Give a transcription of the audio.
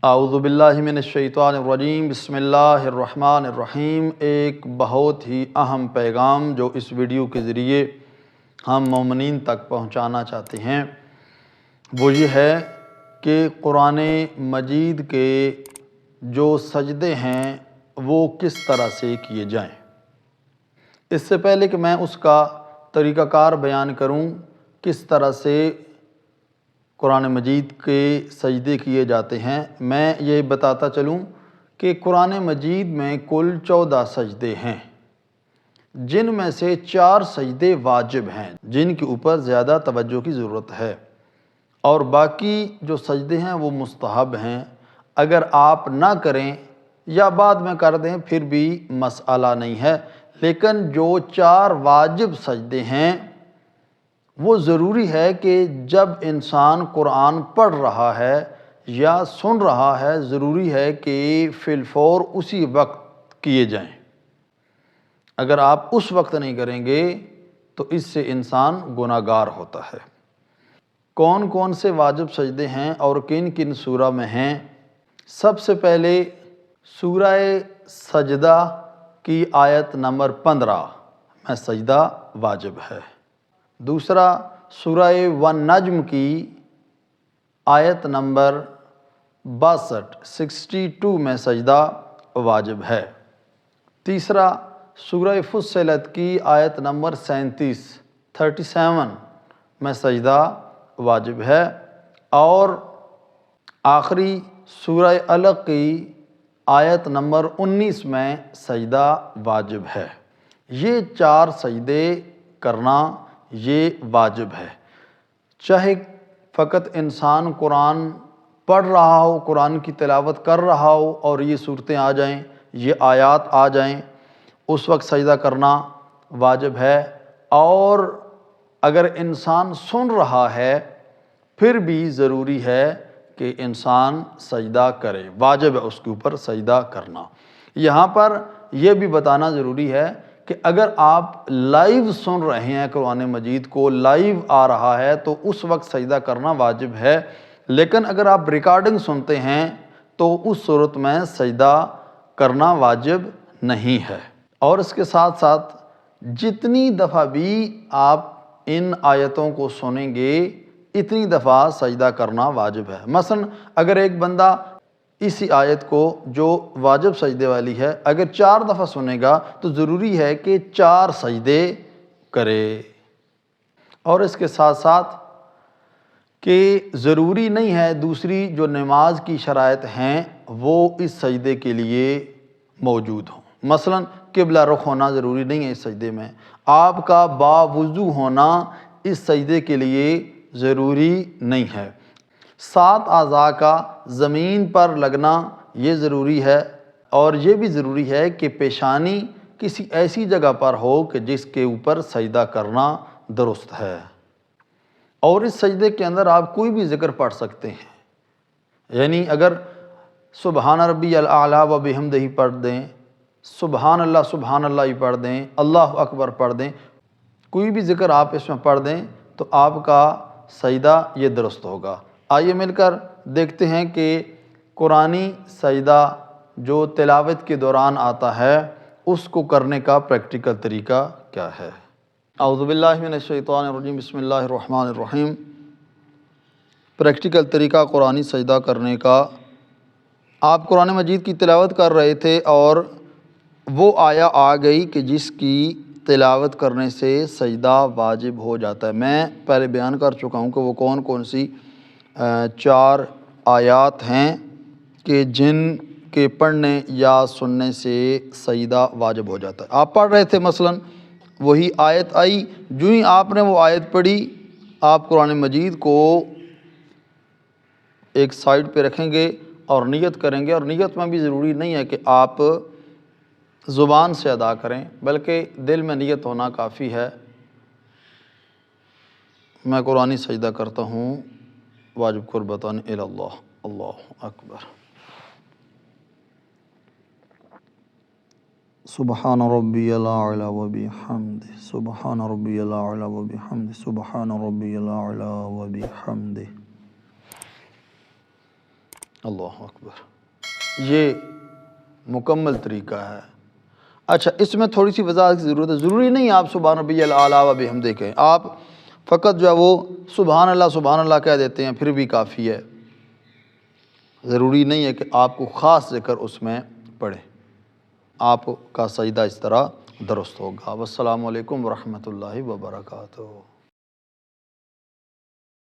اعوذ باللہ من الشیطان الرجیم، بسم اللہ الرحمن الرحیم۔ ایک بہت ہی اہم پیغام جو اس ویڈیو کے ذریعے ہم مومنین تک پہنچانا چاہتے ہیں وہ یہ ہے کہ قرآن مجید کے جو سجدے ہیں وہ کس طرح سے کیے جائیں۔ اس سے پہلے کہ میں اس کا طریقہ کار بیان کروں، کس طرح سے قرآن مجید کے سجدے کیے جاتے ہیں، میں یہ بتاتا چلوں کہ قرآن مجید میں کل 14 سجدے ہیں، جن میں سے 4 سجدے واجب ہیں جن کے اوپر زیادہ توجہ کی ضرورت ہے، اور باقی جو سجدے ہیں وہ مستحب ہیں۔ اگر آپ نہ کریں یا بعد میں کر دیں پھر بھی مسئلہ نہیں ہے، لیکن جو 4 واجب سجدے ہیں وہ ضروری ہے کہ جب انسان قرآن پڑھ رہا ہے یا سن رہا ہے، ضروری ہے کہ فی الفور اسی وقت کیے جائیں۔ اگر آپ اس وقت نہیں کریں گے تو اس سے انسان گناہ گار ہوتا ہے۔ کون کون سے واجب سجدے ہیں اور کن کن سورہ میں ہیں؟ سب سے پہلے سورہ سجدہ کی آیت نمبر 15 میں سجدہ واجب ہے۔ دوسرا سورہ والنجم کی آیت نمبر 62 میں سجدہ واجب ہے۔ تیسرا سورہ فصلت کی آیت نمبر 37 میں سجدہ واجب ہے، اور آخری سورہ علق کی آیت نمبر 19 میں سجدہ واجب ہے۔ یہ 4 سجدے کرنا یہ واجب ہے، چاہے فقط انسان قرآن پڑھ رہا ہو، قرآن کی تلاوت کر رہا ہو اور یہ صورتیں آ جائیں، یہ آیات آ جائیں، اس وقت سجدہ کرنا واجب ہے۔ اور اگر انسان سن رہا ہے پھر بھی ضروری ہے کہ انسان سجدہ کرے، واجب ہے اس کے اوپر سجدہ کرنا۔ یہاں پر یہ بھی بتانا ضروری ہے کہ اگر آپ لائیو سن رہے ہیں قرآن مجید کو، لائیو آ رہا ہے تو اس وقت سجدہ کرنا واجب ہے، لیکن اگر آپ ریکارڈنگ سنتے ہیں تو اس صورت میں سجدہ کرنا واجب نہیں ہے۔ اور اس کے ساتھ ساتھ جتنی دفعہ بھی آپ ان آیتوں کو سنیں گے اتنی دفعہ سجدہ کرنا واجب ہے۔ مثلا اگر ایک بندہ اسی آیت کو جو واجب سجدے والی ہے اگر 4 دفعہ سنے گا تو ضروری ہے کہ 4 سجدے کرے۔ اور اس کے ساتھ ساتھ کہ ضروری نہیں ہے دوسری جو نماز کی شرائط ہیں وہ اس سجدے کے لیے موجود ہوں۔ مثلا قبلہ رخ ہونا ضروری نہیں ہے اس سجدے میں، آپ کا باوضو ہونا اس سجدے کے لیے ضروری نہیں ہے، 7 اعضاء کا زمین پر لگنا یہ ضروری ہے، اور یہ بھی ضروری ہے کہ پیشانی کسی ایسی جگہ پر ہو کہ جس کے اوپر سجدہ کرنا درست ہے۔ اور اس سجدے کے اندر آپ کوئی بھی ذکر پڑھ سکتے ہیں، یعنی اگر سبحان ربی الاعلیٰ و بحمدہ پڑھ دیں، سبحان اللہ ہی پڑھ دیں، اللہ اکبر پڑھ دیں، کوئی بھی ذکر آپ اس میں پڑھ دیں تو آپ کا سجدہ یہ درست ہوگا۔ آئیے مل کر دیکھتے ہیں کہ قرآنی سجدہ جو تلاوت کے دوران آتا ہے اس کو کرنے کا پریکٹیکل طریقہ کیا ہے۔ اعوذ باللہ من الشیطان الرجیم، بسم اللہ الرحمن الرحیم۔ پریکٹیکل طریقہ قرآنی سجدہ کرنے کا، آپ قرآن مجید کی تلاوت کر رہے تھے اور وہ آیا آ گئی کہ جس کی تلاوت کرنے سے سجدہ واجب ہو جاتا ہے۔ میں پہلے بیان کر چکا ہوں کہ وہ کون کون سی 4 آیات ہیں کہ جن کے پڑھنے یا سننے سے سجدہ واجب ہو جاتا ہے۔ آپ پڑھ رہے تھے، مثلا وہی آیت آئی، جو ہی آپ نے وہ آیت پڑھی آپ قرآن مجید کو ایک سائڈ پہ رکھیں گے اور نیت کریں گے، اور نیت میں بھی ضروری نہیں ہے کہ آپ زبان سے ادا کریں بلکہ دل میں نیت ہونا کافی ہے۔ میں قرآنی سجدہ کرتا ہوں واجب قربتاً الی اللہ، اللہ اکبر۔ سبحان ربی الاعلی و بحمدہ، سبحان ربی الاعلی و بحمدہ، سبحان ربی الاعلی و بحمدہ۔ اللہ اکبر، یہ مکمل طریقہ ہے۔ اچھا، اس میں تھوڑی سی وضاحت کی ضرورت ہے۔ ضروری نہیں آپ سبحان ربی الاعلیٰ و بحمدہ کہیں، آپ فقط جو ہے وہ سبحان اللہ کہہ دیتے ہیں پھر بھی کافی ہے، ضروری نہیں ہے کہ آپ کو خاص ذکر اس میں پڑھیں، آپ کا سجدہ اس طرح درست ہوگا۔ والسلام علیکم ورحمۃ اللہ وبرکاتہ۔